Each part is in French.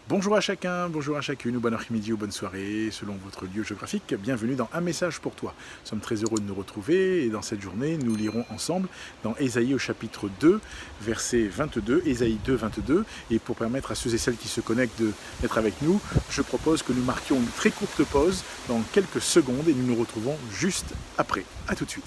Bonjour à chacun, bonjour à chacune, ou bon après-midi ou bonne soirée, selon votre lieu géographique. Bienvenue dans Un message pour toi. Nous sommes très heureux de nous retrouver et dans cette journée, nous lirons ensemble dans Ésaïe au chapitre 2, verset 22, Ésaïe 2, 22. Et pour permettre à ceux et celles qui se connectent d'être avec nous, je propose que nous marquions une très courte pause dans quelques secondes et nous nous retrouvons juste après. A tout de suite.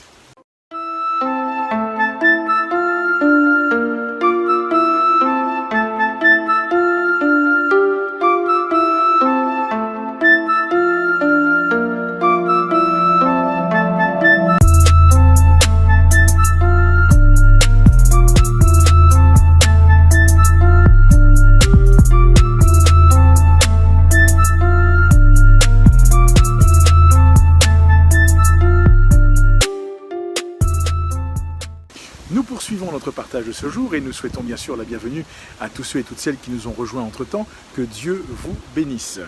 Nous poursuivons notre partage de ce jour et nous souhaitons bien sûr la bienvenue à tous ceux et toutes celles qui nous ont rejoints entre-temps. Que Dieu vous bénisse.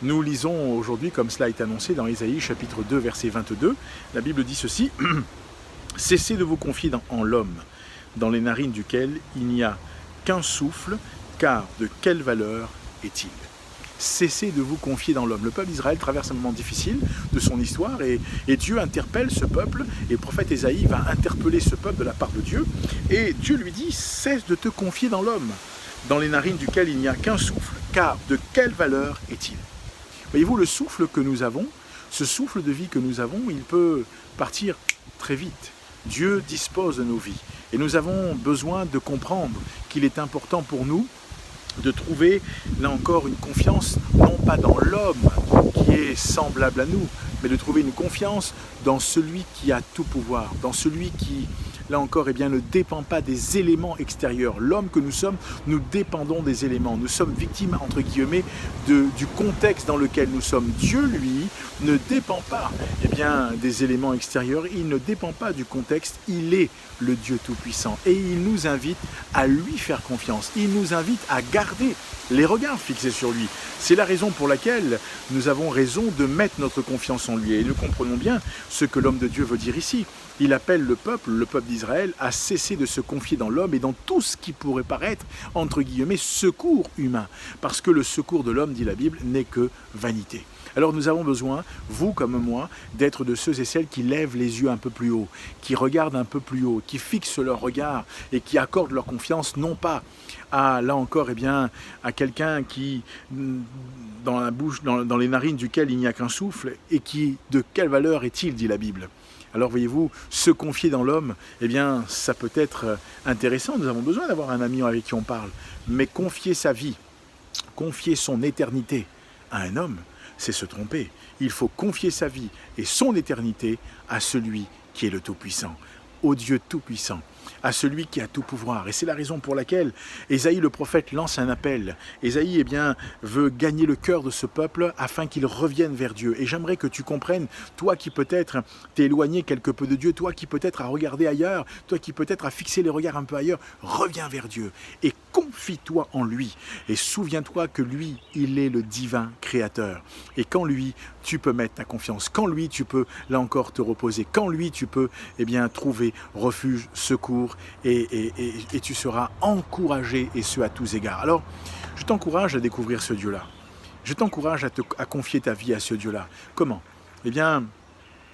Nous lisons aujourd'hui, comme cela est annoncé dans Ésaïe chapitre 2, verset 22, la Bible dit ceci « Cessez de vous confier en l'homme, dans les narines duquel il n'y a qu'un souffle, car de quelle valeur est-il » Cessez de vous confier dans l'homme. Le peuple d'Israël traverse un moment difficile de son histoire et Dieu interpelle ce peuple et le prophète Ésaïe va interpeller ce peuple de la part de Dieu et Dieu lui dit « Cesse de te confier dans l'homme, dans les narines duquel il n'y a qu'un souffle, car de quelle valeur est-il » Voyez-vous, le souffle que nous avons, ce souffle de vie que nous avons, il peut partir très vite. Dieu dispose de nos vies et nous avons besoin de comprendre qu'il est important pour nous de trouver, là encore, une confiance, non pas dans l'homme qui est semblable à nous, mais de trouver une confiance dans celui qui a tout pouvoir, dans celui qui, là encore, ne dépend pas des éléments extérieurs. L'homme que nous sommes, nous dépendons des éléments. Nous sommes victimes, entre guillemets, du contexte dans lequel nous sommes. Dieu, lui, ne dépend pas des éléments extérieurs, il ne dépend pas du contexte, il est le Dieu Tout-Puissant. Et il nous invite à lui faire confiance, il nous invite à garder les regards fixés sur lui. C'est la raison pour laquelle nous avons raison de mettre notre confiance en lui. Et nous comprenons bien ce que l'homme de Dieu veut dire ici. Il appelle le peuple d'Israël, à cesser de se confier dans l'homme et dans tout ce qui pourrait paraître, entre guillemets, secours humain. Parce que le secours de l'homme, dit la Bible, n'est que vanité. Alors nous avons besoin, vous comme moi, d'être de ceux et celles qui lèvent les yeux un peu plus haut, qui regardent un peu plus haut, qui fixent leur regard et qui accordent leur confiance non pas à, là encore, à quelqu'un qui, dans la bouche, dans les narines duquel il n'y a qu'un souffle, et qui, de quelle valeur est-il, dit la Bible. Alors voyez-vous, se confier dans l'homme, ça peut être intéressant, nous avons besoin d'avoir un ami avec qui on parle, mais confier sa vie, confier son éternité à un homme, c'est se tromper. Il faut confier sa vie et son éternité à celui qui est le Tout-Puissant, au Dieu Tout-Puissant, à celui qui a tout pouvoir. Et c'est la raison pour laquelle Ésaïe le prophète lance un appel. Ésaïe veut gagner le cœur de ce peuple afin qu'il revienne vers Dieu. Et j'aimerais que tu comprennes, toi qui peut-être t'es éloigné quelque peu de Dieu, toi qui peut-être as regardé ailleurs, toi qui peut-être as fixé les regards un peu ailleurs, reviens vers Dieu et confie-toi en lui. Et souviens-toi que lui, il est le divin créateur. Et qu'en lui, tu peux mettre ta confiance. Qu'en lui, tu peux, là encore, te reposer. Qu'en lui, tu peux trouver refuge, secours et tu seras encouragé, et ce à tous égards. Alors, je t'encourage à découvrir ce Dieu-là. Je t'encourage à confier ta vie à ce Dieu-là. Comment ?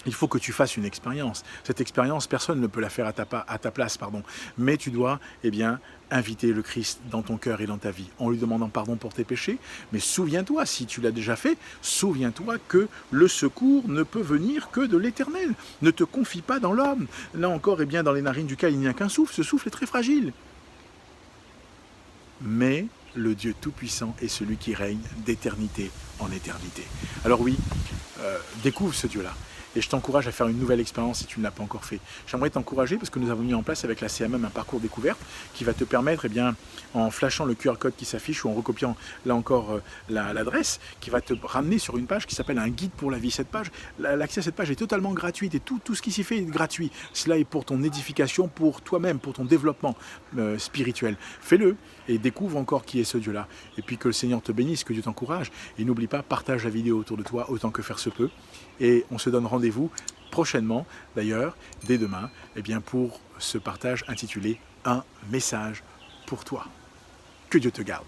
Il faut que tu fasses une expérience. Cette expérience, personne ne peut la faire à ta place, mais tu dois inviter le Christ dans ton cœur et dans ta vie, en lui demandant pardon pour tes péchés. Mais souviens-toi, si tu l'as déjà fait, souviens-toi que le secours ne peut venir que de l'Éternel. Ne te confie pas dans l'homme. Là encore, dans les narines duquel il n'y a qu'un souffle, ce souffle est très fragile. Mais le Dieu Tout-Puissant est celui qui règne d'éternité en éternité. Alors oui, découvre ce Dieu-là. Et je t'encourage à faire une nouvelle expérience si tu ne l'as pas encore fait. J'aimerais t'encourager parce que nous avons mis en place avec la CMM un parcours découverte qui va te permettre, en flashant le QR code qui s'affiche ou en recopiant là encore l'adresse, qui va te ramener sur une page qui s'appelle un guide pour la vie. Cette page, l'accès à cette page est totalement gratuit et tout ce qui s'y fait est gratuit. Cela est pour ton édification, pour toi-même, pour ton développement spirituel. Fais-le et découvre encore qui est ce Dieu-là. Et puis que le Seigneur te bénisse, que Dieu t'encourage. Et n'oublie pas, partage la vidéo autour de toi autant que faire se peut. Et on se donne rendez-vous prochainement, d'ailleurs, dès demain, pour ce partage intitulé « Un message pour toi ». Que Dieu te garde.